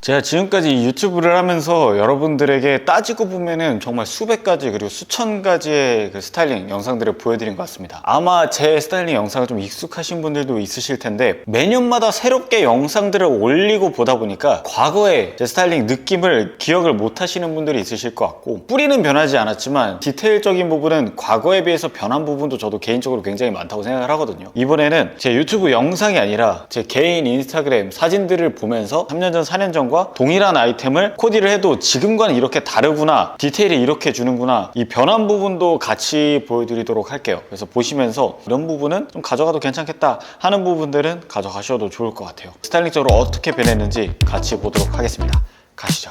제가 지금까지 이 유튜브를 하면서 여러분들에게 따지고 보면은 정말 수백 가지 그리고 수천 가지의 그 스타일링 영상들을 보여드린 것 같습니다. 아마 제 스타일링 영상을 좀 익숙하신 분들도 있으실 텐데 매년마다 새롭게 영상들을 올리고 보다 보니까 과거의 제 스타일링 느낌을 기억을 못 하시는 분들이 있으실 것 같고, 뿌리는 변하지 않았지만 디테일적인 부분은 과거에 비해서 변한 부분도 저도 개인적으로 굉장히 많다고 생각을 하거든요. 이번에는 제 유튜브 영상이 아니라 제 개인 인스타그램 사진들을 보면서 3년 전, 4년 전과 동일한 아이템을 코디를 해도 지금과는 이렇게 다르구나, 디테일이 이렇게 주는구나, 이 변한 부분도 같이 보여드리도록 할게요. 그래서 보시면서 이런 부분은 좀 가져가도 괜찮겠다 하는 부분들은 가져가셔도 좋을 것 같아요. 스타일링적으로 어떻게 변했는지 같이 보도록 하겠습니다. 가시죠.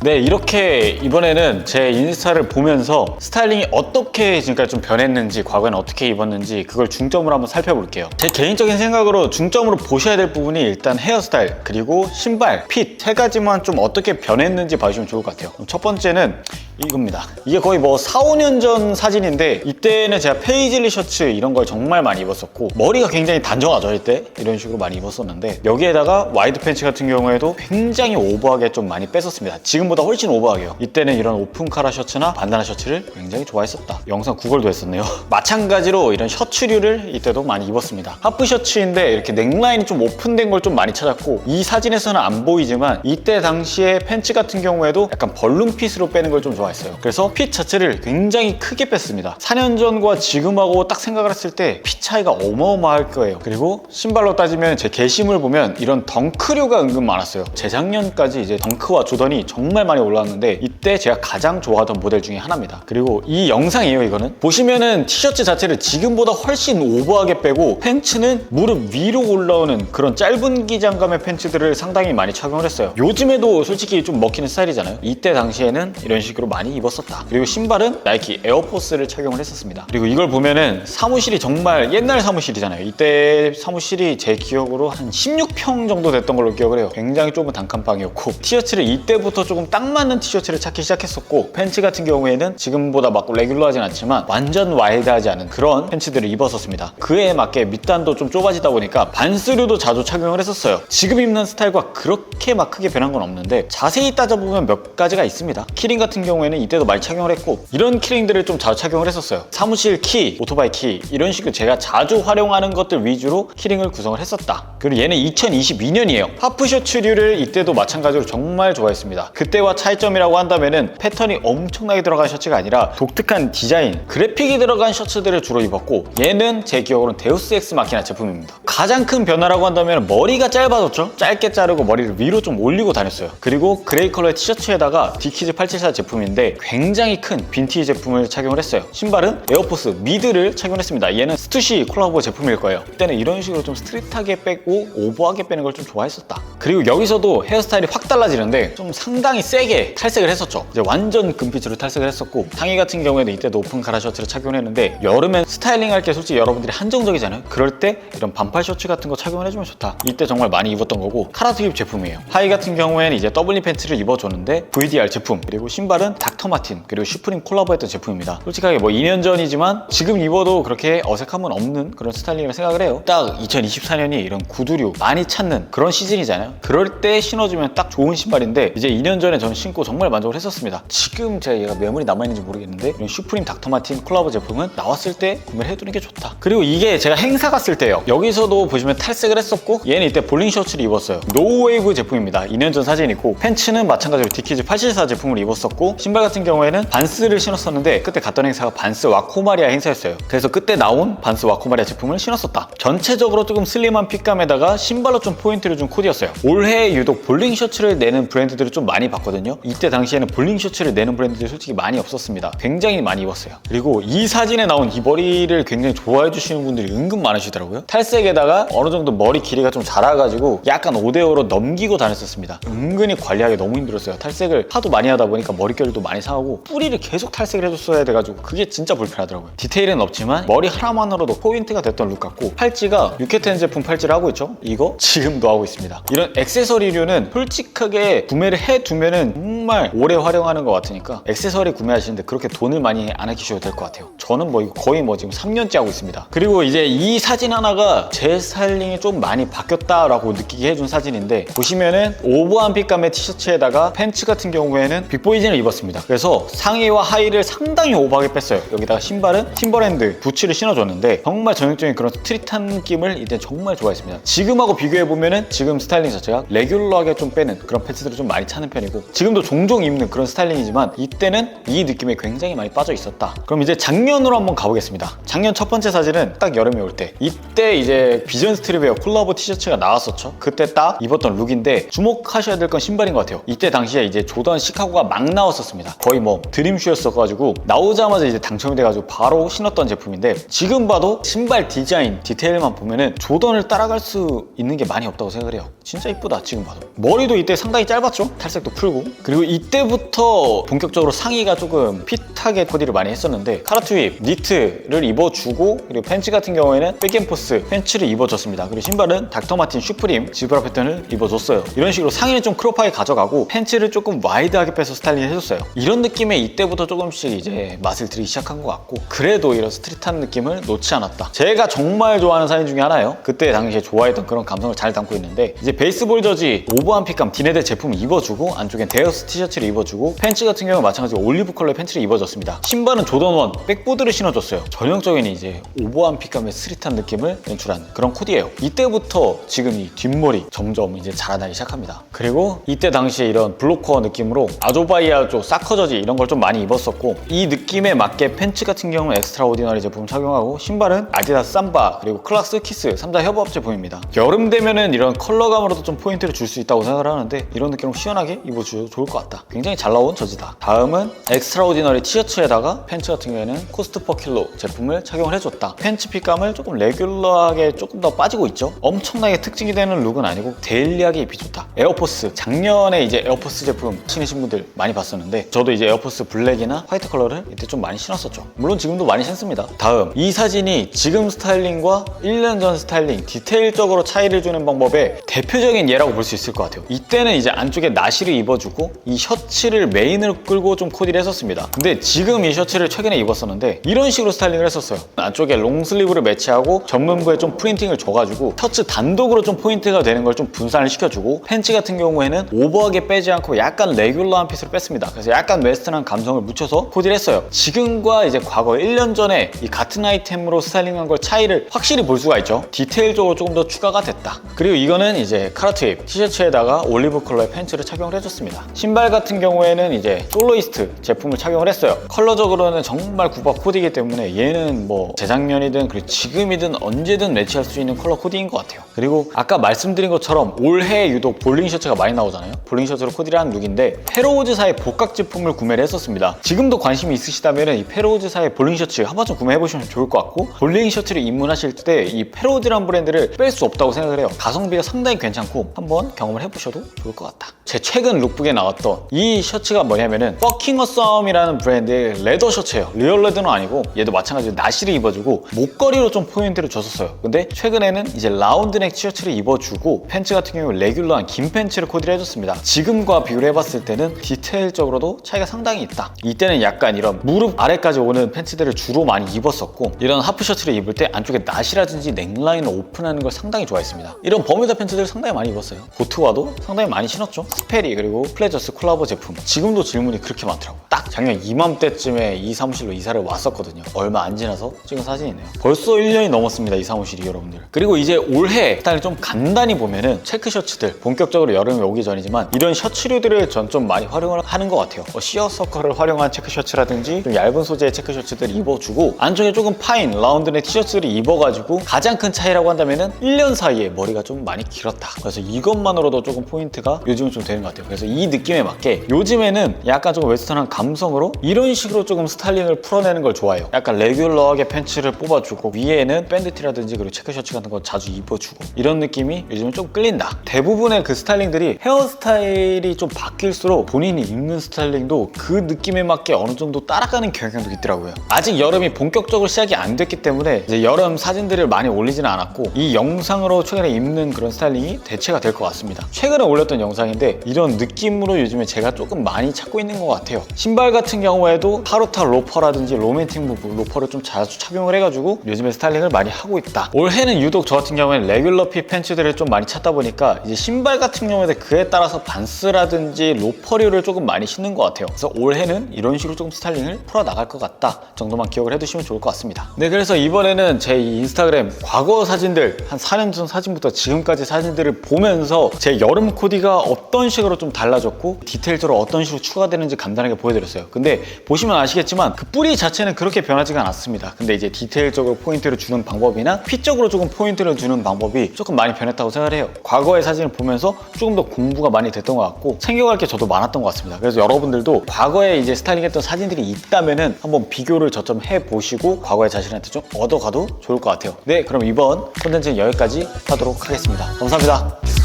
네, 이렇게 이번에는 제 인스타를 보면서 스타일링이 어떻게 지금까지 좀 변했는지, 과거에는 어떻게 입었는지 그걸 중점으로 한번 살펴볼게요. 제 개인적인 생각으로 중점으로 보셔야 될 부분이 일단 헤어스타일, 그리고 신발, 핏 세 가지만 좀 어떻게 변했는지 봐주시면 좋을 것 같아요. 첫 번째는 이겁니다. 이게 거의 뭐 4, 5년 전 사진인데 이때는 제가 페이즐리 셔츠 이런 걸 정말 많이 입었었고 머리가 굉장히 단정하죠. 이때 이런 식으로 많이 입었었는데 여기에다가 와이드 팬츠 같은 경우에도 굉장히 오버하게 좀 많이 뺐었습니다. 지금보다 훨씬 오버하게요. 이때는 이런 오픈 카라 셔츠나 반다나 셔츠를 굉장히 좋아했었다. 영상 구걸도 했었네요. 마찬가지로 이런 셔츠류를 이때도 많이 입었습니다. 하프 셔츠인데 이렇게 넥라인이 좀 오픈된 걸 좀 많이 찾았고, 이 사진에서는 안 보이지만 이때 당시에 팬츠 같은 경우에도 약간 벌룬 핏으로 빼는 걸 좀 좋아했어요. 그래서 핏 자체를 굉장히 크게 뺐습니다. 4년 전과 지금하고 딱 생각을 했을 때 핏 차이가 어마어마할 거예요. 그리고 신발로 따지면 제 게시물 보면 이런 덩크류가 은근 많았어요. 재작년까지 이제 덩크와 조던이 정말 많이 올라왔는데 이때 제가 가장 좋아하던 모델 중에 하나입니다. 그리고 이 영상이에요. 이거는 보시면은 티셔츠 자체를 지금보다 훨씬 오버하게 빼고 팬츠는 무릎 위로 올라오는 그런 짧은 기장감의 팬츠들을 상당히 많이 착용을 했어요. 요즘에도 솔직히 좀 먹히는 스타일이잖아요. 이때 당시에는 이런 식으로 많이 입었었다. 그리고 신발은 나이키 에어포스를 착용을 했었습니다. 그리고 이걸 보면은 사무실이 정말 옛날 사무실이잖아요. 이때 사무실이 제 기억으로 한 16평 정도 됐던 걸로 기억을 해요. 굉장히 좁은 단칸방이었고, 티셔츠를 이때부터 조금 딱 맞는 티셔츠를 찾기 시작했었고, 팬츠 같은 경우에는 지금보다 막 레귤러하진 않지만 완전 와이드하지 않은 그런 팬츠들을 입었었습니다. 그에 맞게 밑단도 좀 좁아지다 보니까 반스류도 자주 착용을 했었어요. 지금 입는 스타일과 그렇게 막 크게 변한 건 없는데 자세히 따져보면 몇 가지가 있습니다. 키링 같은 경우에는 이때도 많이 착용을 했고, 이런 키링들을 좀 자주 착용을 했었어요. 사무실 키, 오토바이 키 이런 식으로 제가 자주 활용하는 것들 위주로 키링을 구성을 했었다. 그리고 얘는 2022년이에요. 하프 셔츠류를 이때도 마찬가지로 정말 좋아했습니다. 그때와 차이점이라고 한다면은 패턴이 엄청나게 들어간 셔츠가 아니라 독특한 디자인, 그래픽이 들어간 셔츠들을 주로 입었고, 얘는 제 기억으로는 데우스 엑스 마키나 제품입니다. 가장 큰 변화라고 한다면 머리가 짧아졌죠. 짧게 자르고 머리를 위로 좀 올리고 다녔어요. 그리고 그레이 컬러의 티셔츠에다가 디키즈 874 제품인데 굉장히 큰 빈티지 제품을 착용을 했어요. 신발은 에어포스 미드를 착용했습니다. 얘는 스투시 콜라보 제품일 거예요. 이때는 이런 식으로 좀 스트릿하게 빼고 오버하게 빼는 걸 좀 좋아했었다. 그리고 여기서도 헤어스타일이 확 달라지는데 좀 상당히 세게 탈색을 했었죠. 이제 완전 금빛으로 탈색을 했었고, 상의 같은 경우에는 이때도 오픈 카라 셔츠를 착용했는데 여름엔 스타일링 할 게 솔직히 여러분들이 한정적이잖아요. 그럴 때 이런 반팔 셔츠 같은 거 착용을 해주면 좋다. 이때 정말 많이 입었던 거고, 카라 트립 제품이에요. 하의 같은 경우에는 이제 더블린 팬츠를 입어줬는데 VDR 제품, 그리고 신발은 닥터 마틴 그리고 슈프림 콜라보했던 제품입니다. 솔직하게 뭐 2년 전이지만 지금 입어도 그렇게 어색함은 없는 그런 스타일링을 생각을 해요. 딱 2024년이 이런 구두류 많이 찾는 그런 시즌이잖아요. 그럴 때 신어주면 딱 좋은 신발인데 이제 2년 전에 전 신고 정말 만족을 했었습니다. 지금 제가 얘가 메모리 남아있는지 모르겠는데 이런 슈프림 닥터 마틴 콜라보 제품은 나왔을 때 구매를 해두는 게 좋다. 그리고 이게 제가 행사 갔을 때요. 여기서도 보시면 탈색을 했었고, 얘는 이때 볼링 셔츠를 입었어요. 노웨이브 제품입니다. 2년 전 사진이고, 팬츠는 마찬가지로 디키즈 874 제품을 입었었고, 신발 같은 경우에는 반스를 신었었는데 그때 갔던 행사가 반스 와코마리아 행사였어요. 그래서 그때 나온 반스 와코마리아 제품을 신었었다. 전체적으로 조금 슬림한 핏감에다가 신발로 좀 포인트를 준 코디였어요. 올해 유독 볼링 셔츠를 내는 브랜드들을 좀 많이 봤거든요. 이때 당시에는 볼링 셔츠를 내는 브랜드들이 솔직히 많이 없었습니다. 굉장히 많이 입었어요. 그리고 이 사진에 나온 이 머리를 굉장히 좋아해 주시는 분들이 은근 많으시더라고요. 탈색에다가 어느 정도 머리 길이가 좀 자라가지고 약간 5대5로 넘기고 다녔었습니다. 은근히 관리하기 너무 힘들었어요. 탈색을 하도 많이 하다 보니까 머릿결도 좀 많이 상하고 뿌리를 계속 탈색을 해줬어야 돼가지고 그게 진짜 불편하더라고요. 디테일은 없지만 머리 하나만으로도 포인트가 됐던 룩 같고, 팔찌가 유케텐 제품 팔찌를 하고 있죠. 이거 지금도 하고 있습니다. 이런 액세서리류는 솔직하게 구매를 해두면은 정말 오래 활용하는 것 같으니까 액세서리 구매하시는데 그렇게 돈을 많이 안 아끼셔도 될 것 같아요. 저는 뭐 이거 거의 뭐 지금 3년째 하고 있습니다. 그리고 이제 이 사진 하나가 제 스타일링이 좀 많이 바뀌었다라고 느끼게 해준 사진인데, 보시면은 오버한 핏감의 티셔츠에다가 팬츠 같은 경우에는 빅보이진을 입었습니다. 그래서 상의와 하의를 상당히 오버하게 뺐어요. 여기다가 신발은 팀버랜드 부츠를 신어줬는데 정말 전형적인 그런 스트릿한 느낌을 이때 정말 좋아했습니다. 지금하고 비교해보면은 지금 스타일링 자체가 레귤러하게 좀 빼는 그런 팬츠들을 좀 많이 차는 편이고, 지금도 종종 입는 그런 스타일링이지만 이때는 이 느낌에 굉장히 많이 빠져 있었다. 그럼 이제 작년으로 한번 가보겠습니다. 작년 첫 번째 사진은 딱 여름에 올 때, 이때 이제 비전 스트립웨어 콜라보 티셔츠가 나왔었죠. 그때 딱 입었던 룩인데 주목하셔야 될 건 신발인 것 같아요. 이때 당시에 이제 조던 시카고가 막 나왔었습니다. 거의 뭐 드림슈였어가지고 나오자마자 이제 당첨이 돼가지고 바로 신었던 제품인데, 지금 봐도 신발 디자인 디테일만 보면은 조던을 따라갈 수 있는 게 많이 없다고 생각을 해요. 진짜 이쁘다. 지금 봐도 머리도 이때 상당히 짧았죠. 탈색도 풀고. 그리고 이때부터 본격적으로 상의가 조금 핏하게 코디를 많이 했었는데, 카라트윕 니트를 입어주고, 그리고 팬츠 같은 경우에는 백앤포스 팬츠를 입어줬습니다. 그리고 신발은 닥터마틴 슈프림 지브라 패턴을 입어줬어요. 이런 식으로 상의는 좀 크롭하게 가져가고 팬츠를 조금 와이드하게 빼서 스타일링 해줬어요. 이런 느낌에 이때부터 조금씩 이제 맛을 들이기 시작한 것 같고, 그래도 이런 스트릿한 느낌을 놓지 않았다. 제가 정말 좋아하는 사진 중에 하나예요. 그때 당시에 좋아했던 그런 감성을 잘 담고 있는데, 이제 베이스볼 저지 오버한 핏감 디네드 제품을 입어주고, 안쪽엔 데어스 티셔츠를 입어주고, 팬츠 같은 경우 마찬가지로 올리브 컬러의 팬츠를 입어줬습니다. 신발은 조던 1 백보드를 신어줬어요. 전형적인 이제 오버한 핏감의 스트릿한 느낌을 연출한 그런 코디예요. 이때부터 지금 이 뒷머리 점점 이제 자라나기 시작합니다. 그리고 이때 당시에 이런 블로커 느낌으로 아조바이아조 사커 저지 이런 걸 좀 많이 입었었고, 이 느낌에 맞게 팬츠 같은 경우는 엑스트라 오디너리 제품 착용하고, 신발은 아디다스 삼바 그리고 클락스 키스 3자 협업 제품입니다. 여름 되면은 이런 컬러감으로도 좀 포인트를 줄 수 있다고 생각을 하는데, 이런 느낌으로 시원하게 입어줘도 좋을 것 같다. 굉장히 잘 나온 저지다. 다음은 엑스트라 오디너리 티셔츠에다가 팬츠 같은 경우에는 코스트 퍼 킬로 제품을 착용을 해줬다. 팬츠 핏감을 조금 레귤러하게 조금 더 빠지고 있죠. 엄청나게 특징이 되는 룩은 아니고 데일리하게 입기 좋다. 에어포스, 작년에 이제 에어포스 제품 신으신 분들 많이 봤었는데, 저도 이제 에어포스 블랙이나 화이트 컬러를 이때 좀 많이 신었었죠. 물론 지금도 많이 신습니다. 다음, 이 사진이 지금 스타일링과 1년 전 스타일링 디테일적으로 차이를 주는 방법의 대표적인 예라고 볼 수 있을 것 같아요. 이때는 이제 안쪽에 나시를 입어주고 이 셔츠를 메인으로 끌고 좀 코디를 했었습니다. 근데 지금 이 셔츠를 최근에 입었었는데 이런 식으로 스타일링을 했었어요. 안쪽에 롱슬리브를 매치하고 전문부에 좀 프린팅을 줘가지고 셔츠 단독으로 좀 포인트가 되는 걸 좀 분산을 시켜주고, 팬츠 같은 경우에는 오버하게 빼지 않고 약간 레귤러한 핏으로 뺐습니다. 그래서 약간 웨스턴한 감성을 묻혀서 코디를 했어요. 지금과 이제 과거 1년 전에 이 같은 아이템으로 스타일링한 걸 차이를 확실히 볼 수가 있죠. 디테일적으로 조금 더 추가가 됐다. 그리고 이거는 이제 카라트윕 티셔츠에다가 올리브 컬러의 팬츠를 착용을 해줬습니다. 신발 같은 경우에는 이제 솔로이스트 제품을 착용을 했어요. 컬러적으로는 정말 구박 코디이기 때문에 얘는 뭐 재작년이든 그리고 지금이든 언제든 매치할 수 있는 컬러 코디인 것 같아요. 그리고 아까 말씀드린 것처럼 올해 유독 볼링 셔츠가 많이 나오잖아요. 볼링 셔츠로 코디를 한 룩인데, 페로우즈사의 복각 제품을 구매를 했었습니다. 지금도 관심이 있으시다면 이 페로우즈사의 볼링 셔츠 한 번쯤 구매해보시면 좋을 것 같고, 볼링 셔츠를 입문하실 때 이 페로우즈라는 브랜드를 뺄 수 없다고 생각을 해요. 가성비가 상당히 괜찮고 한번 경험을 해보셔도 좋을 것 같다. 제 최근 룩북에 나왔던 이 셔츠가 뭐냐면은 버킹어썸이라는 브랜드의 레더 셔츠예요. 리얼 레더는 아니고 얘도 마찬가지로 나시를 입어주고 목걸이로 좀 포인트를 줬었어요. 근데 최근에는 이제 라운드넥 티셔츠를 입어주고, 팬츠 같은 경우 레귤러한 긴 팬츠를 코디를 해줬습니다. 지금과 비교를 해봤을 때는 디테일적으로도 차이가 상당히 있다. 이때는 약간 이런 무릎 아래까지 오는 팬츠들을 주로 많이 입었었고, 이런 하프 셔츠를 입을 때 안쪽에 나시라든지 넥라인을 오픈하는 걸 상당히 좋아했습니다. 이런 버뮤다 팬츠들 상당히 많이 입었어요. 보트와도 상당히 많이 신었죠. 스페리 그리고 플레저스 콜라보 제품. 지금도 질문이 그렇게 많더라고요. 딱 작년 이맘때쯤에 이 사무실로 이사를 왔었거든요. 얼마 안 지나서 찍은 사진이네요. 벌써 1년이 넘었습니다, 이 사무실이 여러분들. 그리고 이제 올해 스타일을 좀 간단히 보면은 체크 셔츠들, 본격적으로 여름이 오기 전이지만 이런 셔츠류들을 전 좀 많이 활용을 하는 것 같아요. 시어서커를 활용한 체크 셔츠라든지 좀 얇은 소재의 체크 셔츠들을 입어주고, 안쪽에 조금 파인 라운드넥 티셔츠를 입어가지고, 가장 큰 차이라고 한다면은 1년 사이에 머리가 좀 많이 길었다. 그래서 이것만으로도 조금 포인트가 요즘은 좀 되는 것 같아요. 그래서 이 느낌에 맞게 요즘에는 약간 조금 웨스턴한 감성으로 이런 식으로 조금 스타일링을 풀어내는 걸 좋아해요. 약간 레귤러하게 팬츠를 뽑아주고, 위에는 밴드티라든지 그리고 체크 셔츠 같은 거 자주 입어주고, 이런 느낌이 요즘은 좀 끌린다. 대부분의 그 스타일링들이 헤어스타일이 좀 바뀔수록 본인이 입는 스타일 스타일링도 그 느낌에 맞게 어느 정도 따라가는 경향도 있더라고요. 아직 여름이 본격적으로 시작이 안 됐기 때문에 이제 여름 사진들을 많이 올리지는 않았고 이 영상으로 최근에 입는 그런 스타일링이 대체가 될 것 같습니다. 최근에 올렸던 영상인데 이런 느낌으로 요즘에 제가 조금 많이 찾고 있는 것 같아요. 신발 같은 경우에도 하루타 로퍼라든지 로맨틱 무브 로퍼를 좀 자주 착용을 해가지고 요즘에 스타일링을 많이 하고 있다. 올해는 유독 저 같은 경우에는 레귤러 핏 팬츠들을 좀 많이 찾다 보니까 이제 신발 같은 경우에 그에 따라서 반스라든지 로퍼류를 조금 많이 신는 것 같아요. 그래서 올해는 이런 식으로 조금 스타일링을 풀어나갈 것 같다 정도만 기억을 해두시면 좋을 것 같습니다. 네, 그래서 이번에는 제 이 인스타그램 과거 사진들 한 4년 전 사진부터 지금까지 사진들을 보면서 제 여름 코디가 어떤 식으로 좀 달라졌고 디테일적으로 어떤 식으로 추가되는지 간단하게 보여드렸어요. 근데 보시면 아시겠지만 그 뿌리 자체는 그렇게 변하지가 않았습니다. 근데 이제 디테일적으로 포인트를 주는 방법이나 핏적으로 조금 포인트를 주는 방법이 조금 많이 변했다고 생각을 해요. 과거의 사진을 보면서 조금 더 공부가 많이 됐던 것 같고 챙겨갈 게 저도 많았던 것 같습니다. 그래서 여러분들도 과거에 이제 스타일링했던 사진들이 있다면은 한번 비교를 저점 해보시고 과거의 자신한테 좀 얻어가도 좋을 것 같아요. 네, 그럼 이번 콘텐츠는 여기까지 하도록 하겠습니다. 감사합니다.